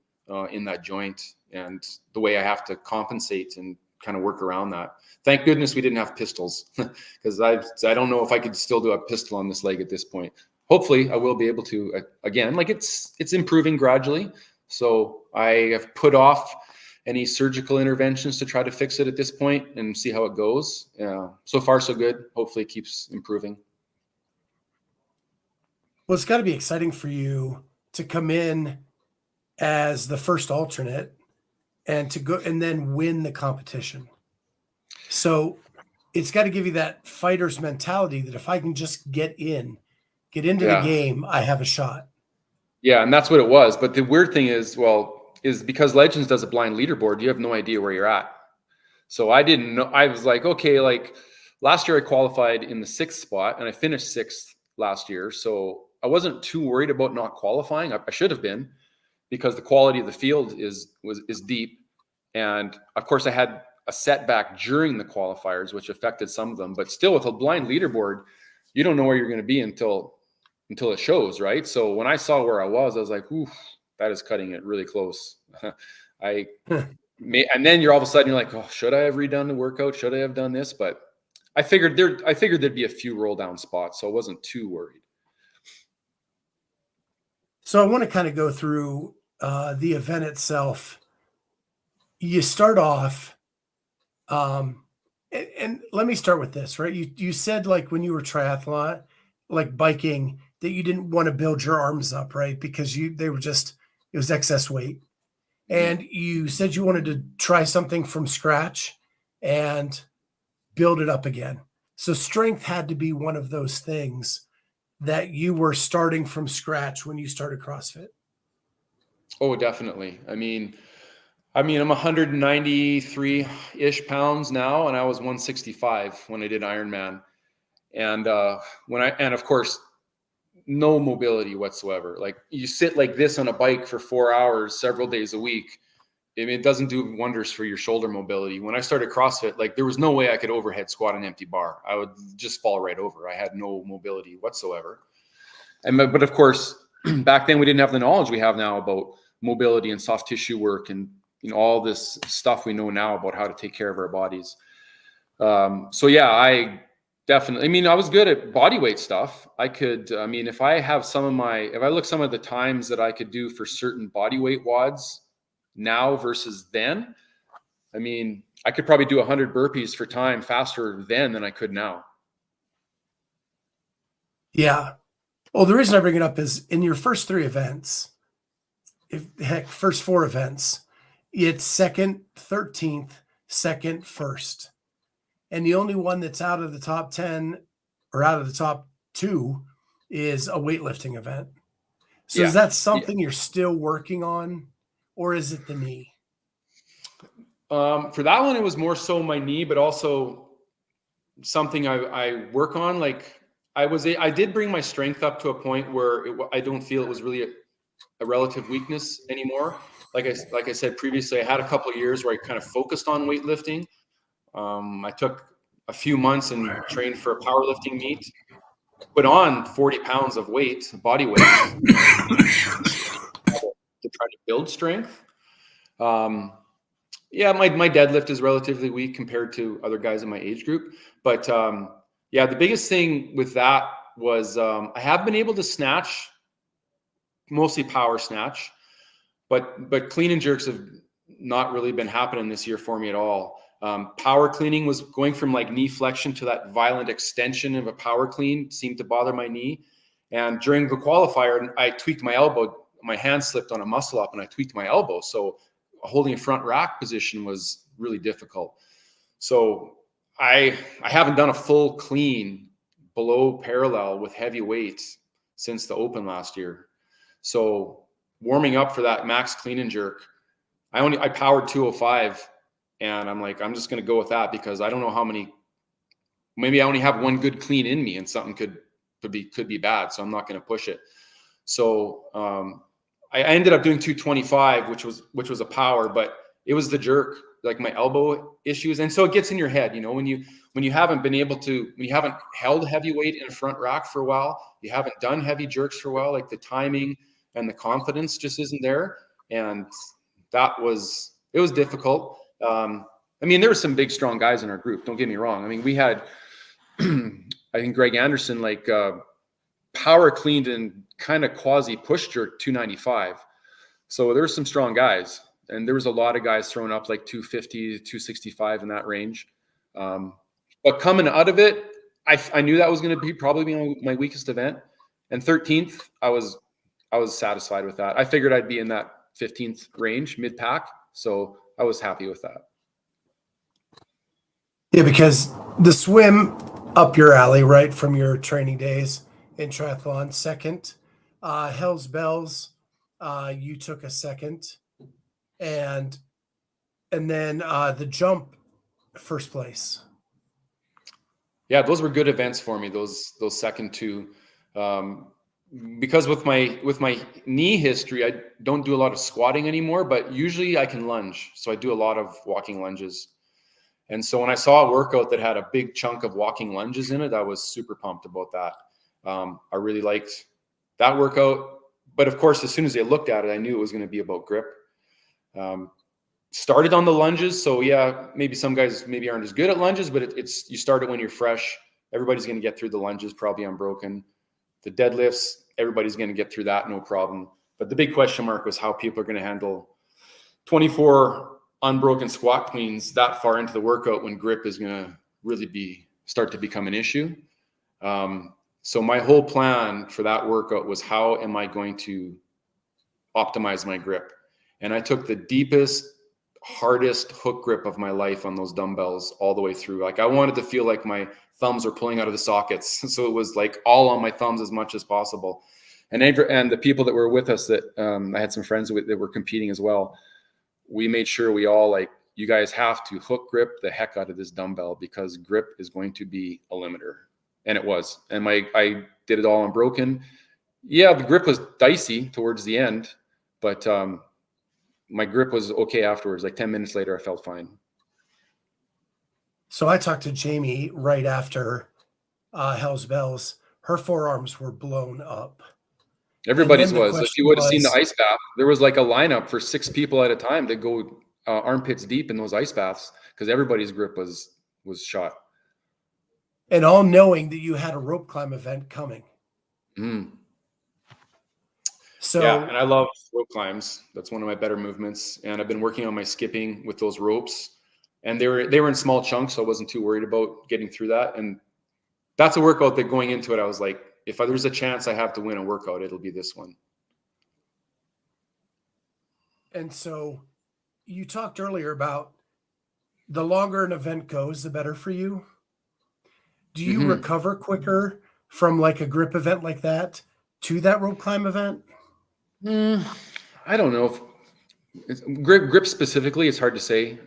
in that joint, and the way I have to compensate and kind of work around that. Thank goodness we didn't have pistols, because I don't know if I could still do a pistol on this leg at this point. Hopefully I will be able to again. Like it's improving gradually. So I have put off any surgical interventions to try to fix it at this point and see how it goes. So far so good. Hopefully it keeps improving. Well, it's got to be exciting for you to come in as the first alternate and to go and then win the competition. So it's got to give you that fighter's mentality that if I can just get into the game, I have a shot. Yeah. And that's what it was. But the weird thing is because Legends does a blind leaderboard, you have no idea where you're at. So I didn't know. I was like, okay, like last year I qualified in the 6th spot and I finished 6th last year. So I wasn't too worried about not qualifying. I should have been, because the quality of the field is deep. And of course I had a setback during the qualifiers, which affected some of them, but still with a blind leaderboard, you don't know where you're going to be until it shows, right? So when I saw where I was like, ooh, that is cutting it really close. And then you're all of a sudden you're like, oh, should I have redone the workout? Should I have done this? But I figured there'd be a few roll down spots, so I wasn't too worried. So I want to kind of go through the event itself. You start off, and let me start with this, right? You said like when you were triathlon, like biking, that you didn't want to build your arms up, right? Because it was excess weight. And you said you wanted to try something from scratch and build it up again. So strength had to be one of those things that you were starting from scratch when you started CrossFit. Oh, definitely. I mean, I'm 193-ish pounds now, and I was 165 when I did Ironman. And and of course, no mobility whatsoever. Like you sit like this on a bike for 4 hours, several days a week. I mean, it doesn't do wonders for your shoulder mobility. When I started CrossFit, like there was no way I could overhead squat an empty bar. I would just fall right over. I had no mobility whatsoever. But of course, back then we didn't have the knowledge we have now about mobility and soft tissue work and all this stuff we know now about how to take care of our bodies. So yeah, I Definitely. I mean, I was good at body weight stuff. I could, I mean, if I look some of the times that I could do for certain body weight WODs now versus then, I mean, I could probably do 100 burpees for time faster then than I could now. Yeah. Well, the reason I bring it up is in your first 3 events, first 4 events, it's second, 13th, second, first. And the only one that's out of the top 10 or out of the top 2 is a weightlifting event. So is that something you're still working on, or is it the knee? For that one, it was more so my knee, but also something I work on. Like I did bring my strength up to a point where I don't feel it was really a relative weakness anymore. Like I said previously, I had a couple of years where I kind of focused on weightlifting. I took a few months and trained for a powerlifting meet, put on 40 pounds of weight, body weight, to try to build strength. Yeah, my deadlift is relatively weak compared to other guys in my age group. But yeah, the biggest thing with that was I have been able to snatch, mostly power snatch, but clean and jerks have not really been happening this year for me at all. Power cleaning was going from like knee flexion to that violent extension of a power clean seemed to bother my knee. And during the qualifier, I tweaked my elbow. My hand slipped on a muscle up and I tweaked my elbow. So holding a front rack position was really difficult. So I haven't done a full clean below parallel with heavy weights since the open last year. So warming up for that max clean and jerk, I powered 205 and I'm like, I'm just going to go with that because I don't know how many, maybe I only have one good clean in me and something could be bad. So I'm not going to push it. So I ended up doing 225, which was a power, but it was the jerk, like my elbow issues. And so it gets in your head, you know, when you haven't held heavy weight in a front rack for a while, you haven't done heavy jerks for a while, like the timing and the confidence just isn't there. And it was difficult. I mean, there were some big, strong guys in our group. Don't get me wrong. I mean, we had, I think Greg Anderson, like power cleaned and kind of quasi push jerk 295. So there's some strong guys, and there was a lot of guys throwing up like 250, 265 in that range. But coming out of it, I knew that was going to be probably my weakest event. And 13th, I was satisfied with that. I figured I'd be in that 15th range, mid pack. So I was happy with that. Yeah, because the swim up your alley, right, from your training days in triathlon. Second, Hell's Bells, you took a second, and then the jump, first place. Yeah, those were good events for me. Those second two, because with my knee history, I don't do a lot of squatting anymore. But usually I can lunge, so I do a lot of walking lunges. And so when I saw a workout that had a big chunk of walking lunges in it, I was super pumped about that. I really liked that workout. But of course, as soon as I looked at it, I knew it was going to be about grip. Started on the lunges. So yeah, maybe some guys maybe aren't as good at lunges, but you start it when you're fresh. Everybody's going to get through the lunges, probably unbroken. The deadlifts, everybody's going to get through that, no problem. But the big question mark was how people are going to handle 24 unbroken squat cleans that far into the workout when grip is going to really start to become an issue. So my whole plan for that workout was how am I going to optimize my grip? And I took the deepest, hardest hook grip of my life on those dumbbells all the way through. Like I wanted to feel like my thumbs are pulling out of the sockets. So it was like all on my thumbs as much as possible. And the people that were with us that I had some friends that were competing as well. We made sure we all you guys have to hook grip the heck out of this dumbbell because grip is going to be a limiter. And it was. And I did it all unbroken. Yeah, the grip was dicey towards the end, but my grip was okay afterwards. Like 10 minutes later, I felt fine. So I talked to Jamie right after Hell's Bells. Her forearms were blown up. Everybody's was. If you would have seen the ice bath, there was like a lineup for 6 people at a time to go armpits deep in those ice baths because everybody's grip was shot. and all knowing that you had a rope climb event coming. So yeah, and I love rope climbs. That's one of my better movements. And I've been working on my skipping with those ropes. And they were in small chunks, so I wasn't too worried about getting through that. And that's a workout that going into it, I was like, if there's a chance I have to win a workout, it'll be this one. And so you talked earlier about the longer an event goes, the better for you. Do you recover quicker from like a grip event like that to that rope climb event? I don't know. Grip specifically, it's hard to say.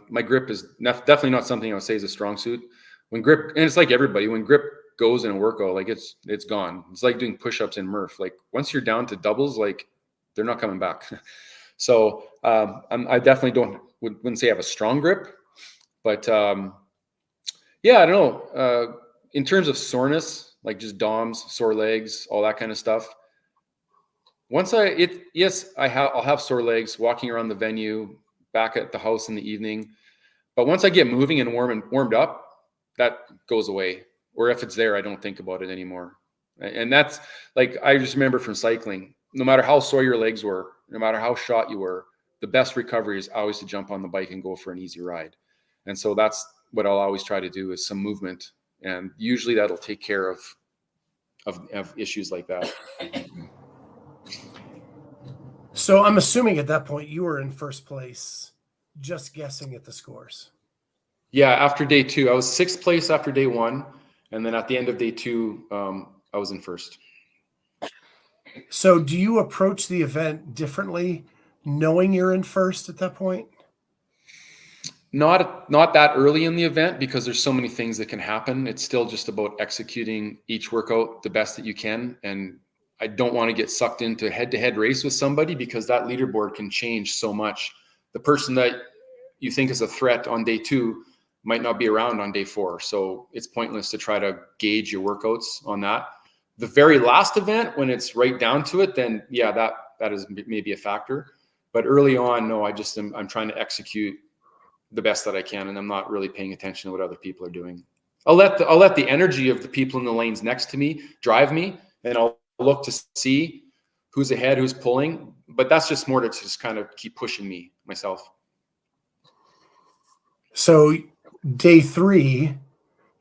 My grip is definitely not something I would say is a strong suit. When grip, and it's like everybody, when grip goes in a workout, like it's gone. It's like doing push-ups in Murph. Like once you're down to doubles, like they're not coming back. So I definitely wouldn't say I have a strong grip, but yeah, I don't know. In terms of soreness, like just DOMs, sore legs, all that kind of stuff. Once I'll have sore legs walking around the venue, back at the house in the evening. But once I get moving and warmed up, that goes away. Or if it's there, I don't think about it anymore. And that's like, I just remember from cycling, no matter how sore your legs were, no matter how shot you were, the best recovery is always to jump on the bike and go for an easy ride. And so that's what I'll always try to do, is some movement. And usually that'll take care of issues like that. So I'm assuming at that point you were in first place, just guessing at the scores. Yeah, after day 2, I was 6th place after day 1. And then at the end of day 2, I was in first. So do you approach the event differently knowing you're in first at that point? Not that early in the event, because there's so many things that can happen. It's still just about executing each workout the best that you can. And I don't want to get sucked into a head-to-head race with somebody, because that leaderboard can change so much. The person that you think is a threat on day 2 might not be around on day 4. So it's pointless to try to gauge your workouts on that. The very last event, when it's right down to it, then yeah, that is maybe a factor. But early on, no, I'm trying to execute the best that I can, and I'm not really paying attention to what other people are doing. I'll let the energy of the people in the lanes next to me drive me, and I'll look to see who's ahead, who's pulling. But that's just more to just kind of keep pushing me myself. So day 3,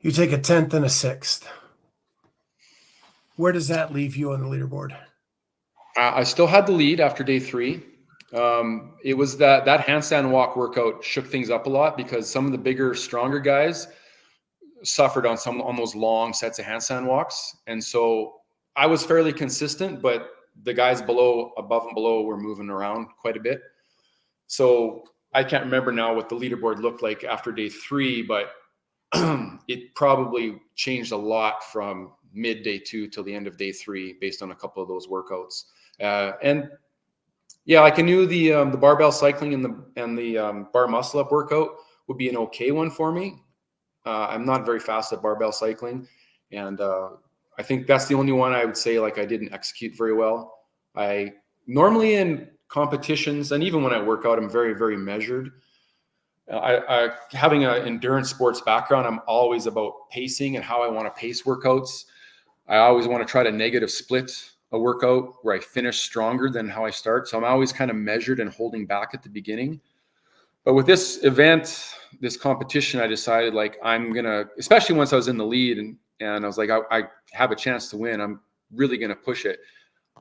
you take a 10th and a 6th. Where does that leave you on the leaderboard? I still had the lead after day 3. It was that handstand walk workout shook things up a lot, because some of the bigger, stronger guys suffered on those long sets of handstand walks. And so I was fairly consistent, but the guys above and below were moving around quite a bit. So I can't remember now what the leaderboard looked like after day 3, but it probably changed a lot from mid day 2 till the end of day 3 based on a couple of those workouts. And yeah, like I knew the barbell cycling and the bar muscle up workout would be an okay one for me. I'm not very fast at barbell cycling, and I think that's the only one I would say like I didn't execute very well. I normally in competitions, and even when I work out, I'm very, very measured. I having an endurance sports background, I'm always about pacing and how I want to pace workouts. I always want to try to negative split a workout where I finish stronger than how I start. So I'm always kind of measured and holding back at the beginning. But with this event, this competition, I decided like I'm gonna, especially once I was in the lead and I was like, I have a chance to win. I'm really gonna push it.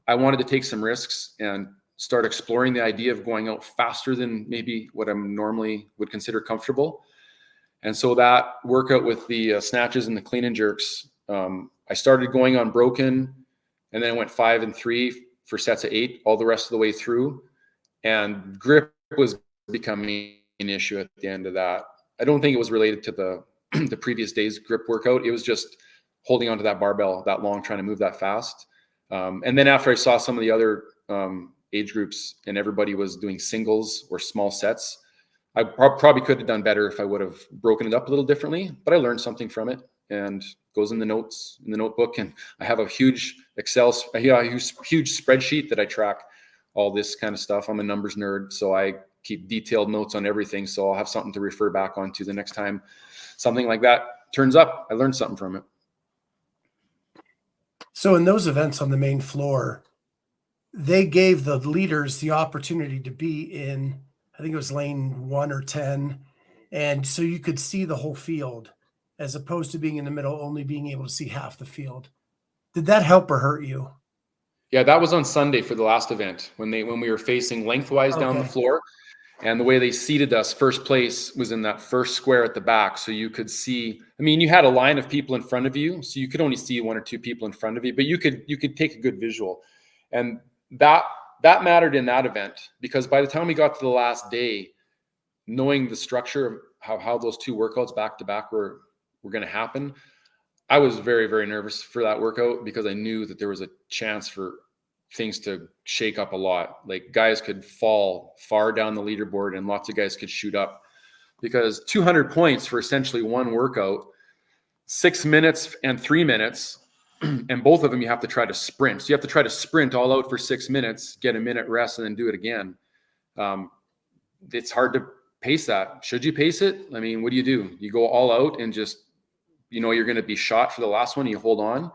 I wanted to take some risks and start exploring the idea of going out faster than maybe what I'm normally would consider comfortable. And so that workout with the snatches and the clean and jerks, I started going on broken, and then I went 5 and 3 for sets of 8 all the rest of the way through. And grip was becoming an issue at the end of that. I don't think it was related to the previous day's grip workout. It was just holding onto that barbell that long, trying to move that fast. And then after I saw some of the other age groups and everybody was doing singles or small sets, I probably could have done better if I would have broken it up a little differently, but I learned something from it, and goes in the notes in the notebook. And I have a huge huge spreadsheet that I track all this kind of stuff. I'm a numbers nerd, so I keep detailed notes on everything. So I'll have something to refer back onto the next time something like that turns up. I learned something from it. So in those events on the main floor, they gave the leaders the opportunity to be in, I think it was lane 1 or 10. And so you could see the whole field as opposed to being in the middle, only being able to see half the field. Did that help or hurt you? Yeah, that was on Sunday for the last event when we were facing lengthwise down the floor. And the way they seated us, first place was in that first square at the back. So you could see, I mean, you had a line of people in front of you, so you could only see 1 or 2 people in front of you, but you could take a good visual. And that mattered in that event, because by the time we got to the last day, knowing the structure of how those 2 workouts back to back were going to happen, I was very, very nervous for that workout, because I knew that there was a chance for things to shake up a lot. Like, guys could fall far down the leaderboard and lots of guys could shoot up, because 200 points for essentially one workout, 6 minutes and 3 minutes, and both of them you have to try to sprint. So you have to try to sprint all out for 6 minutes, get a minute rest, and then do it again. It's hard to pace that. Should you pace it? I mean, what do? You go all out and just, you're going to be shot for the last one, you hold on.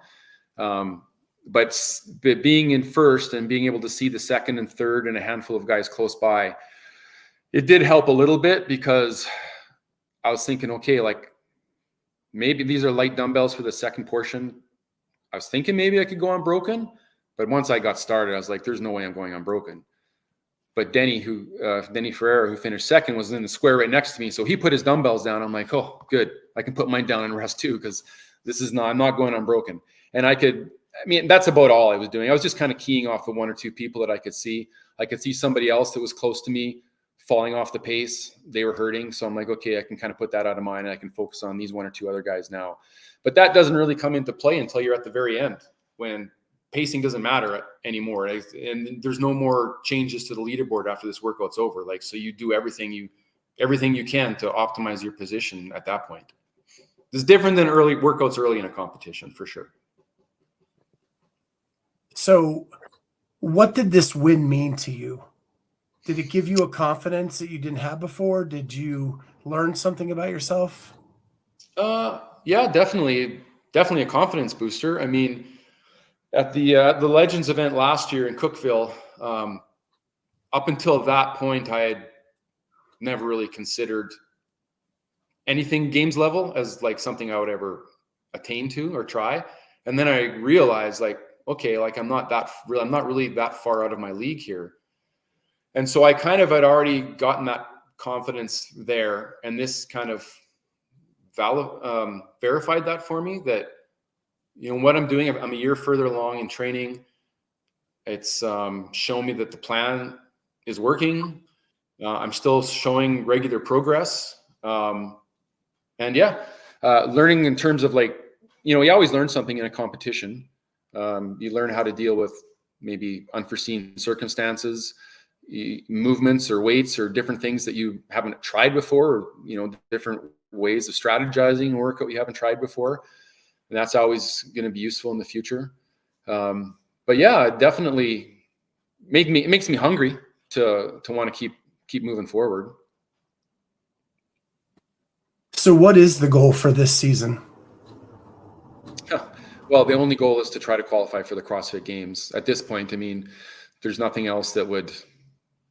But being in first and being able to see the second and third and a handful of guys close by, it did help a little bit, because I was thinking, okay, like, maybe these are light dumbbells for the second portion. I was thinking maybe I could go unbroken, but once I got started, I was like, there's no way I'm going unbroken. But Denny Ferreira, who finished second, was in the square right next to me. So he put his dumbbells down. I'm like, oh, good. I can put mine down and rest too, because I'm not going unbroken. And that's about all I was doing. I was just kind of keying off the 1 or 2 people that I could see. I could see somebody else that was close to me falling off the pace. They were hurting. So I'm like, okay, I can kind of put that out of mind, and I can focus on these 1 or 2 other guys now. But that doesn't really come into play until you're at the very end, when pacing doesn't matter anymore. And there's no more changes to the leaderboard after this workout's over. Like, so you do everything you can to optimize your position at that point. It's different than workouts early in a competition, for sure. So what did this win mean to you? Did it give you a confidence that you didn't have before? Did you learn something about yourself? Yeah, definitely a confidence booster. I mean, at the Legends event last year in Cookeville, up until that point, I had never really considered anything games level as like something I would ever attain to or try. And then I realized, like, okay, like I'm not really that far out of my league here. And so I kind of had already gotten that confidence there, and this kind of verified that for me, that what I'm doing, I'm a year further along in training. It's shown me that the plan is working. I'm still showing regular progress. Learning in terms of, like, you always learn something in a competition. You learn how to deal with maybe unforeseen circumstances, movements or weights or different things that you haven't tried before, or, different ways of strategizing workout you haven't tried before. And that's always going to be useful in the future. But yeah, it definitely it makes me hungry to want to keep moving forward. So what is the goal for this season? Well, the only goal is to try to qualify for the CrossFit Games. At this point, I mean, there's nothing else that would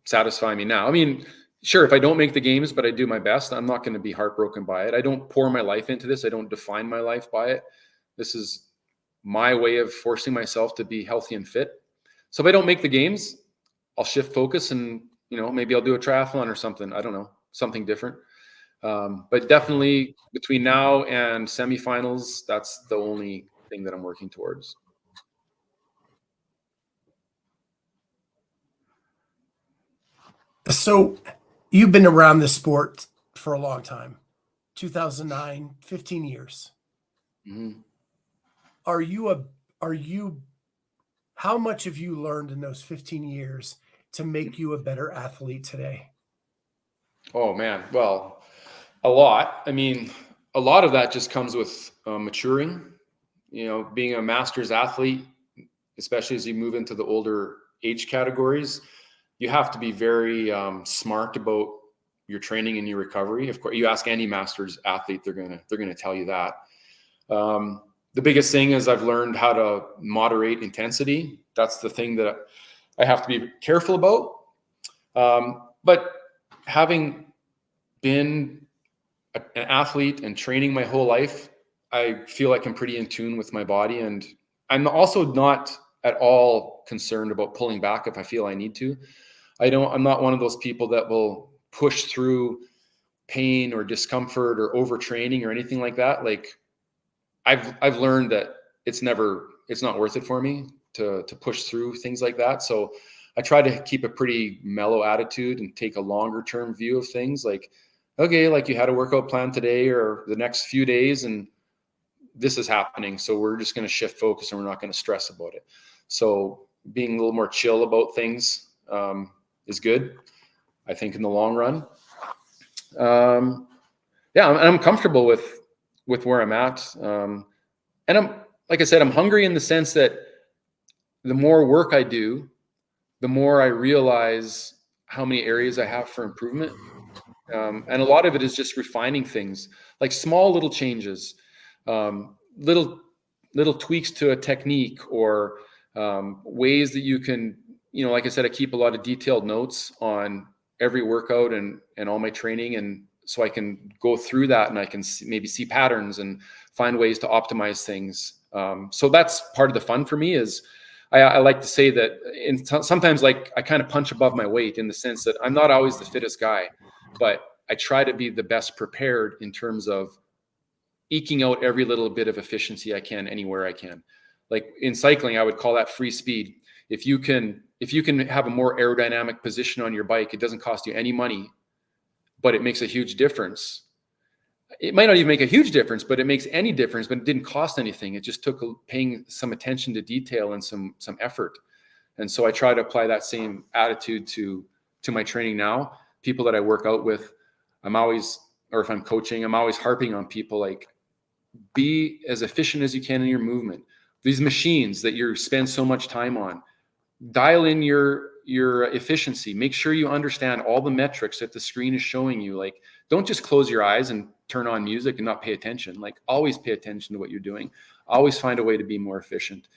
satisfy me now. I mean, sure, if I don't make the games, but I do my best, I'm not going to be heartbroken by it. I don't pour my life into this. I don't define my life by it. This is my way of forcing myself to be healthy and fit. So if I don't make the games, I'll shift focus and, maybe I'll do a triathlon or something. I don't know, something different. But definitely between now and semifinals, that's the only thing that I'm working towards. So you've been around this sport for a long time, 2009, 15 years. Mm-hmm. How much have you learned in those 15 years to make you a better athlete today? Oh man, well, a lot. I mean, a lot of that just comes with maturing, being a master's athlete, especially as you move into the older age categories. You have to be very smart about your training and your recovery. Of course, you ask any masters athlete, they're gonna tell you that. The biggest thing is I've learned how to moderate intensity. That's the thing that I have to be careful about. But having been an athlete and training my whole life, I feel like I'm pretty in tune with my body, and I'm also not at all concerned about pulling back if I feel I need to. I'm not one of those people that will push through pain or discomfort or overtraining or anything like that. Like I've learned that it's not worth it for me to push through things like that. So I try to keep a pretty mellow attitude and take a longer term view of things. Like, okay, like you had a workout plan today or the next few days, and this is happening. So we're just going to shift focus and we're not going to stress about it. So being a little more chill about things is good, I think, in the long run. I'm comfortable with where I'm at. And like I said, I'm hungry in the sense that the more work I do, the more I realize how many areas I have for improvement. And a lot of it is just refining things, like small little changes, little tweaks to a technique, or ways that you can, like I said, I keep a lot of detailed notes on every workout and all my training. And so I can go through that and I can maybe see patterns and find ways to optimize things. So that's part of the fun for me. Is I like to say that sometimes, like, I kind of punch above my weight in the sense that I'm not always the fittest guy, but I try to be the best prepared in terms of eking out every little bit of efficiency I can anywhere I can. Like in cycling, I would call that free speed. If you can have a more aerodynamic position on your bike, it doesn't cost you any money, but it makes a huge difference. It might not even make a huge difference, but it makes any difference, but it didn't cost anything. It just took paying some attention to detail and some effort. And so I try to apply that same attitude to my training now. People that I work out with, if I'm coaching, I'm always harping on people, like, be as efficient as you can in your movement. These machines that you spend so much time on, dial in your efficiency. Make sure you understand all the metrics that the screen is showing you. Like, don't just close your eyes and turn on music and not pay attention. Like, always pay attention to what you're doing. Always find a way to be more efficient.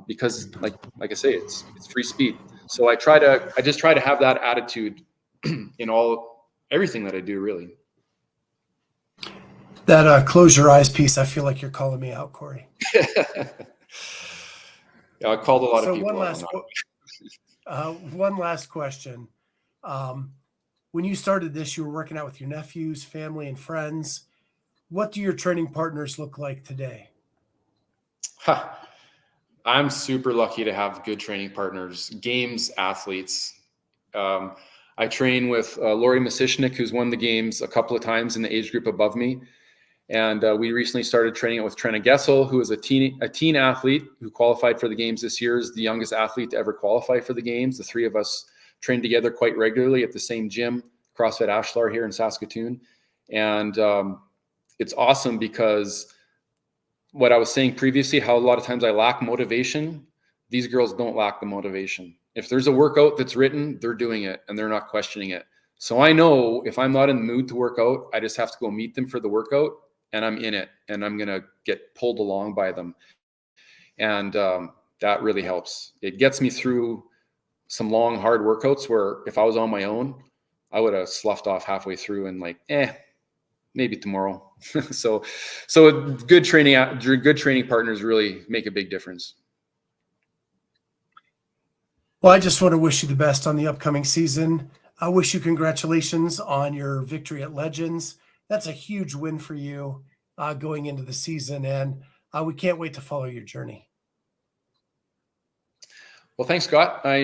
Because like I say, it's free speed. So I just try to have that attitude in everything that I do, really. That close your eyes piece, I feel like you're calling me out, Corey. Yeah, I called a lot of people. One last question. When you started this, you were working out with your nephews, family, and friends. What do your training partners look like today? I'm super lucky to have good training partners, games athletes. I train with Lori Masishnik, who's won the games a couple of times in the age group above me. And we recently started training with Trina Gessel, who is a teen athlete who qualified for the games this year, is the youngest athlete to ever qualify for the games. The three of us train together quite regularly at the same gym, CrossFit Ashlar here in Saskatoon. And it's awesome because what I was saying previously, how a lot of times I lack motivation, these girls don't lack the motivation. If there's a workout that's written, they're doing it and they're not questioning it. So I know if I'm not in the mood to work out, I just have to go meet them for the workout, and I'm in it, and I'm going to get pulled along by them. And that really helps. It gets me through some long, hard workouts where if I was on my own, I would have sloughed off halfway through and maybe tomorrow. So good training partners really make a big difference. Well, I just want to wish you the best on the upcoming season. I wish you congratulations on your victory at Legends. That's a huge win for you going into the season, and we can't wait to follow your journey. Well, thanks, Scott. I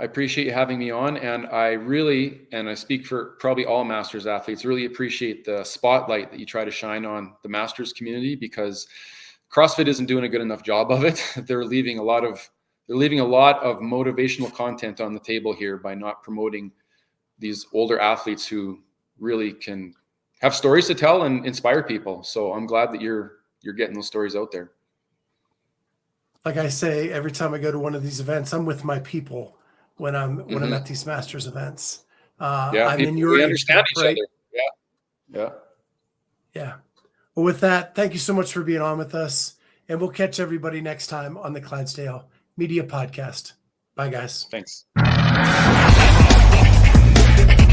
appreciate you having me on, and I speak for probably all Masters athletes, really appreciate the spotlight that you try to shine on the Masters community, because CrossFit isn't doing a good enough job of it. They're leaving a lot of motivational content on the table here by not promoting these older athletes who really can have stories to tell and inspire people. So I'm glad that you're getting those stories out there. Like I say, every time I go to one of these events, I'm with my people when I'm at these Masters events. I'm in your we age understand group, each right? other. Yeah. Well, with that, thank you so much for being on with us. And we'll catch everybody next time on the Clydesdale Media Podcast. Bye, guys. Thanks.